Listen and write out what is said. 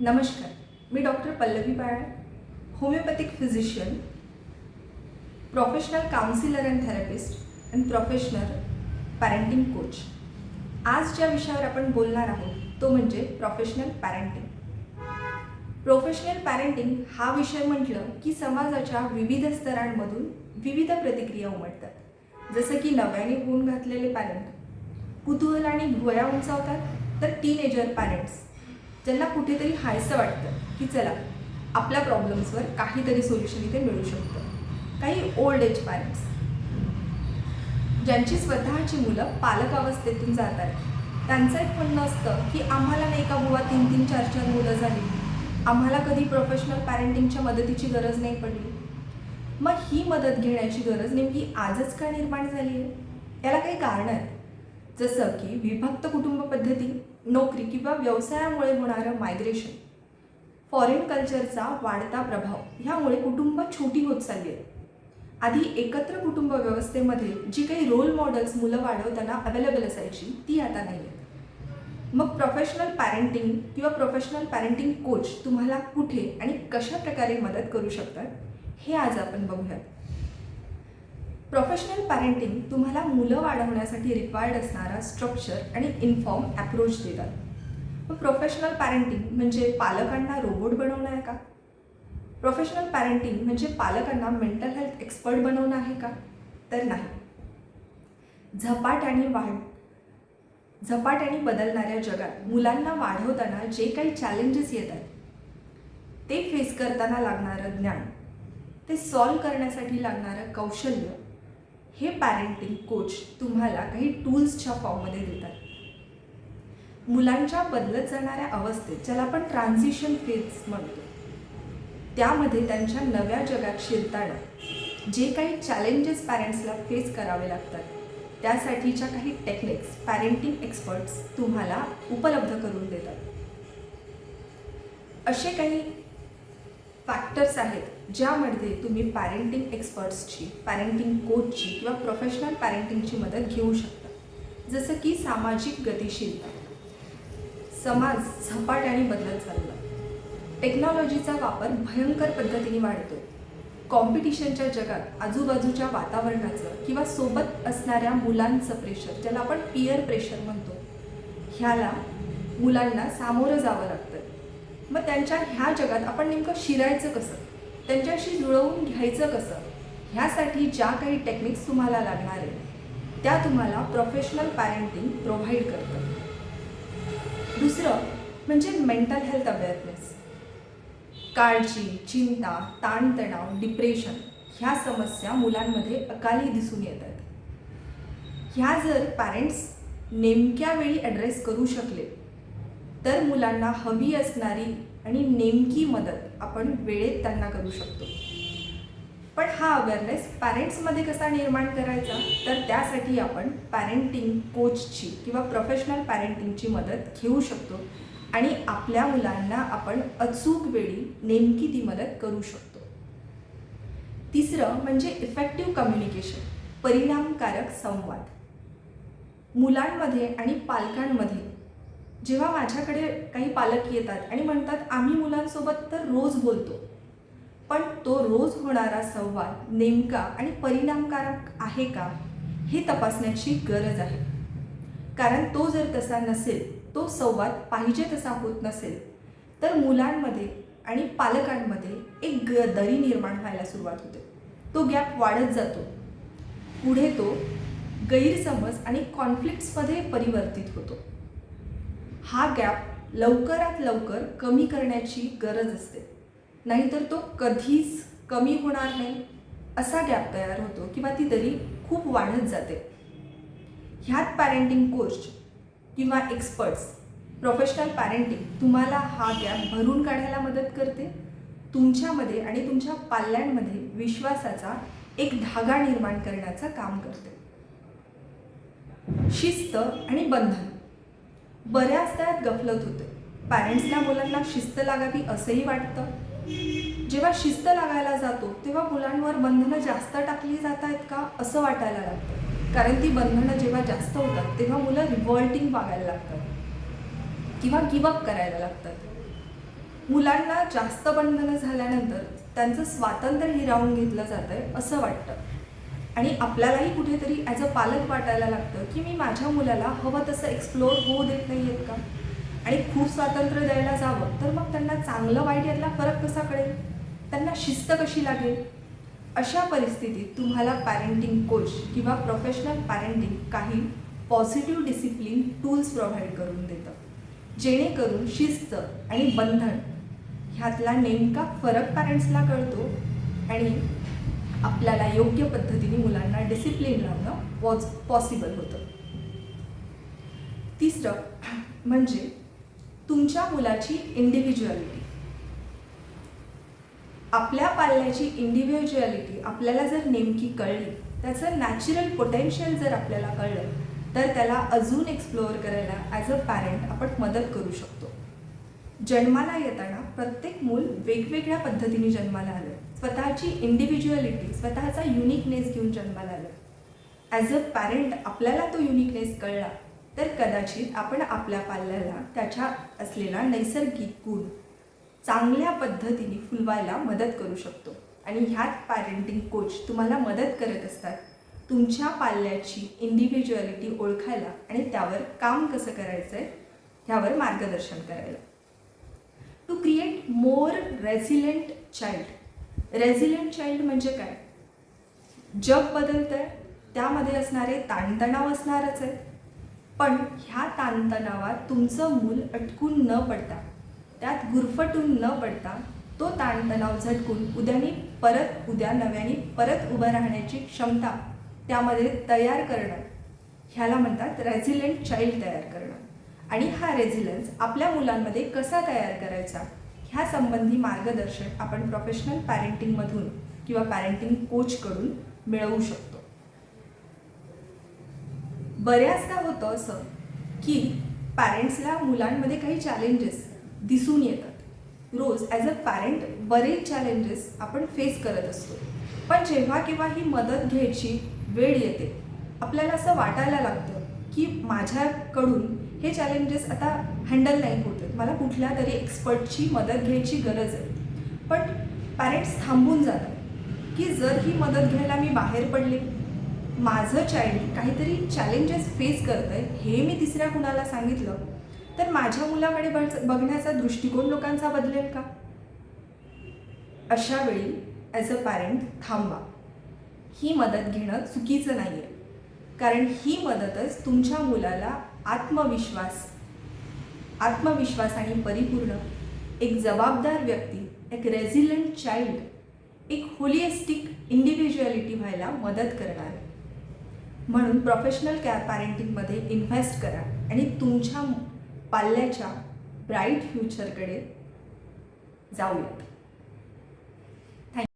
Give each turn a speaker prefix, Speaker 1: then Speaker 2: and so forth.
Speaker 1: नमस्कार, मी doctor Pallavi Payal, homeopathic physician, professional counsellor and therapist and professional parenting coach. आज ज्या विषयावर आपण बोलणार आहोत तो म्हणजे प्रोफेशनल पॅरेंटिंग. प्रोफेशनल पॅरेंटिंग हा विषय म्हटलं की समाजाच्या विविध स्तरांमधून विविध प्रतिक्रिया उमटतात. जसं की नव्याने होऊन घातलेले पॅरेंट, कुतूहलाने भुवया उंचावतात, तर टीनेजर पॅरेंट्स ज्यांना कुठेतरी हायसं वाटतं की चला आपल्या प्रॉब्लेम्सवर काहीतरी सोल्युशन इथे मिळू शकतं. काही ओल्ड एज पॅरेंट्स ज्यांची स्वतःची मुलं पालक अवस्थेतून जात आहेत. त्यांचं एक म्हणणं असतं की आम्हाला नाही का बुवा 3-3, 4-4 मुलं झाली, आम्हाला कधी प्रोफेशनल पॅरेंटिंगच्या मदतीची गरज नाही पडली. मग ही मदत घेण्याची गरज नेमकी आजच का निर्माण झाली आहे? याला काही कारणं आहेत. जसं की विभक्त कुटुंब पद्धती, नोकरी किंवा व्यवसायामुळे होणारं मायग्रेशन, फॉरेन कल्चरचा वाढता प्रभाव, ह्यामुळे कुटुंब छोटी होत चालली आहेत. आधी एकत्र कुटुंब व्यवस्थेमध्ये जी काही रोल मॉडेल्स मुलं वाढवताना अवेलेबल असायची ती आता नाही आहेत. मग प्रोफेशनल पॅरेंटिंग किंवा प्रोफेशनल पॅरेंटिंग कोच तुम्हाला कुठे आणि कशा प्रकारे मदत करू शकतात हे आज आपण बघूयात. प्रोफेशनल पॅरेंटिंग तुम्हाला मुलं वाढवण्यासाठी रिक्वायर्ड असणारा स्ट्रक्चर आणि इन्फॉर्म ॲप्रोच देतात. मग प्रोफेशनल पॅरेंटिंग म्हणजे पालकांना रोबोट बनवणं आहे का? प्रोफेशनल पॅरेंटिंग म्हणजे पालकांना मेंटल हेल्थ एक्सपर्ट बनवणं आहे का? तर नाही. झपाट्याने बदलणाऱ्या जगात मुलांना वाढवताना जे काही चॅलेंजेस येतात ते फेस करताना लागणारं ज्ञान, ते सॉल्व करण्यासाठी लागणारं कौशल्य, हे पॅरेंटिंग कोच तुम्हाला काही टूल्सच्या फॉर्ममध्ये देतात. मुलांच्या बदलत जाणाऱ्या अवस्थेत, ज्याला आपण ट्रान्झिशन फेज म्हणतो, त्यामध्ये त्यांच्या नव्या जगात शिरताना जे काही चॅलेंजेस पॅरेंट्सला फेस करावे लागतात त्यासाठीच्या काही टेक्निक्स पॅरेंटिंग एक्सपर्ट्स तुम्हाला उपलब्ध करून देतात. असे काही फॅक्टर्स आहेत ज्यामध्ये तुम्ही पॅरेंटिंग एक्सपर्ट्सची, पॅरेंटिंग कोचची किंवा प्रोफेशनल पॅरेंटिंगची मदत घेऊ शकता. जसं की सामाजिक गतिशीलता. समाज झपाट्याने बदलत चालला, टेक्नॉलॉजीचा वापर भयंकर पद्धतीने वाढतो. कॉम्पिटिशनच्या जगात आजूबाजूच्या वातावरणाचं किंवा सोबत असणाऱ्या मुलांचं प्रेशर, ज्याला आपण पियर प्रेशर म्हणतो, ह्याला मुलांना सामोरं जावं लागतं. मग त्यांच्या ह्या जगात आपण नेमकं शिरायचं कसं, त्यांच्याशी जुळवून घ्यायचं कसं, ह्यासाठी ज्या काही टेक्निक्स तुम्हाला लागणार आहे त्या तुम्हाला प्रोफेशनल पॅरेंटिंग प्रोव्हाइड करतं. दुसरं म्हणजे मेंटल हेल्थ अवेअरनेस. काळजी, चिंता, ताणतणाव, डिप्रेशन ह्या समस्या मुलांमध्ये अकाली दिसून येतात. ह्या जर पॅरेंट्स नेमक्या वेळी ॲड्रेस करू शकले तर मुलांना हवी असणारी आणि नेमकी मदत आपण वेळेत त्यांना करू शकतो. पण हा अवेअरनेस पॅरेंट्समध्ये कसा निर्माण करायचा, तर त्यासाठी आपण पॅरेंटिंग कोचची किंवा प्रोफेशनल पॅरेंटिंगची मदत घेऊ शकतो आणि आपल्या मुलांना आपण अचूक वेळी नेमकी ती मदत करू शकतो. तिसरं म्हणजे इफेक्टिव्ह कम्युनिकेशन, परिणामकारक संवाद. मुलांमध्ये आणि पालकांमध्ये जेव्हा माझ्याकडे काही पालक येतात आणि म्हणतात आम्ही मुलांसोबत तर रोज बोलतो, पण तो रोज होणारा संवाद नेमका आणि परिणामकारक आहे का हे तपासण्याची गरज आहे. कारण तो जर तसा नसेल, तो संवाद पाहिजे तसा होत नसेल, तर मुलांमध्ये आणि पालकांमध्ये एक दरी निर्माण व्हायला सुरुवात होते. तो गॅप वाढत जातो. पुढे तो गैरसमज आणि कॉन्फ्लिक्ट्समध्ये परिवर्तित होतो. हा गॅप लवकरात लवकर कमी करण्याची गरज असते, नाहीतर तो कधीच कमी होणार नाही असा गॅप तयार होतो किंवा ती दरी खूप वाढत जाते. ह्यात पॅरेंटिंग कोच किंवा एक्सपर्ट्स, प्रोफेशनल पॅरेंटिंग तुम्हाला हा गॅप भरून काढायला मदत करते. तुमच्यामध्ये आणि तुमच्या पाल्यांमध्ये विश्वासाचा एक धागा निर्माण करण्याचं काम करते. शिस्त आणि बंधन. बऱ्याच त्यात गफलत होते. पॅरेंट्सला मुलांना शिस्त लागावी असंही वाटतं. जेव्हा शिस्त लागायला जातो तेव्हा मुलांवर बंधनं जास्त टाकली जात आहेत का असं वाटायला लागतं. कारण ती बंधनं जेव्हा जास्त होतात तेव्हा मुलं रिव्हॉल्टिंग वागायला लागतात किंवा गिवअप करायला लागतात. मुलांना जास्त बंधनं झाल्यानंतर त्यांचं स्वातंत्र्य हिरावून घेतलं जातं आहे असं वाटतं आणि आपल्यालाही कुठेतरी ॲज अ पालक वाटायला लागतं की मी माझ्या मुलाला हवं तसं एक्सप्लोअर होऊ देत नाही आहेत का. आणि खूप स्वातंत्र्य द्यायला जावं तर मग त्यांना चांगलं वाईट यातला फरक कसा कळेल, त्यांना शिस्त कशी लागेल. अशा परिस्थितीत तुम्हाला पॅरेंटिंग कोच किंवा प्रोफेशनल पॅरेंटिंग काही पॉझिटिव्ह डिसिप्लिन टूल्स प्रोव्हाइड करून देतं, जेणेकरून शिस्त आणि बंधन ह्यातला नेमका फरक पॅरेंट्सला कळतो आणि आपल्याला योग्य पद्धतीने मुलांना डिसिप्लिन लावणं पॉसिबल होतं. तिसरं म्हणजे तुमच्या मुलाची इंडिव्हिज्युअलिटी. आपल्या पाल्याची इंडिव्हिज्युअलिटी आपल्याला जर नेमकी कळली, त्याचं नॅचरल पोटेन्शियल जर आपल्याला कळलं, तर त्याला अजून एक्सप्लोअर करायला ॲज अ पॅरेंट आपण मदत करू शकतो. जन्माला येताना प्रत्येक मूल वेगवेगळ्या पद्धतीने जन्माला आलं, स्वतःची इंडिव्हिज्युअलिटी, स्वतःचा युनिकनेस घेऊन जन्माला आलं. ॲज अ पॅरेंट आपल्याला तो युनिकनेस कळला तर कदाचित आपण आपल्या पाल्याला त्याच्या असलेला नैसर्गिक गुण चांगल्या पद्धतीने फुलवायला मदत करू शकतो. आणि ह्यात पॅरेंटिंग कोच तुम्हाला मदत करत असतात तुमच्या पाल्याची इंडिव्हिज्युअलिटी ओळखायला आणि त्यावर काम कसं करायचं आहे ह्यावर मार्गदर्शन करायला. To create more resilient child. Resilient child म्हणजे काय, जग बदलतं आहे, त्यामध्ये असणारे ताणतणाव असणारच आहे, पण ह्या ताणतणावात तुमचं मूल अटकून न पडता, त्यात गुरफटून न पडता तो ताणतणाव झटकून उद्या नव्याने परत उभं राहण्याची क्षमता त्यामध्ये तयार करणं, ह्याला म्हणतात रेझिलियंट चाइल्ड तयार करणं. आणि हा रेझिलियन्स आपल्या मुलांमध्ये कसा तयार करायचा ह्या संबंधी मार्गदर्शन आपण प्रोफेशनल पॅरेंटिंगमधून किंवा पॅरेंटिंग कोचकडून मिळवू शकतो. बऱ्याचदा होतं असं की पॅरेंट्सला मुलांमध्ये काही चॅलेंजेस दिसून येतात. रोज ॲज अ पॅरेंट बरेच चॅलेंजेस आपण फेस करत असतो, पण जेव्हा केव्हा ही मदत घ्यायची वेळ येते आपल्याला असं वाटायला लागतं की माझ्याकडून हे चॅलेंजेस आता हँडल नाही होत आहेत, मला कुठल्या तरी एक्सपर्टची मदत घ्यायची गरज आहे. पण पॅरेंट्स थांबून जातात की जर ही मदत घ्यायला मी बाहेर पडले, माझं चाइल्ड काहीतरी चॅलेंजेस फेस करतं आहे हे मी तिसऱ्या कुणाला सांगितलं तर माझ्या मुलाकडे बघण्याचा दृष्टिकोन लोकांचा बदलेल का. अशा वेळी ॲज अ पॅरेंट थांबा. ही मदत घेणं चुकीचं नाही आहे, कारण ही मदतच तुमच्या मुलाला आत्मविश्वासाने परिपूर्ण, एक जबाबदार व्यक्ती, एक रेझिलियंट चाइल्ड, एक होलिस्टिक इंडिव्हिज्युअलिटी व्हायला मदत करणार आहे. म्हणून प्रोफेशनल पॅरेंटिंगमध्ये इन्व्हेस्ट करा आणि तुमच्या पाल्याच्या ब्राईट फ्युचरकडे जाऊयात.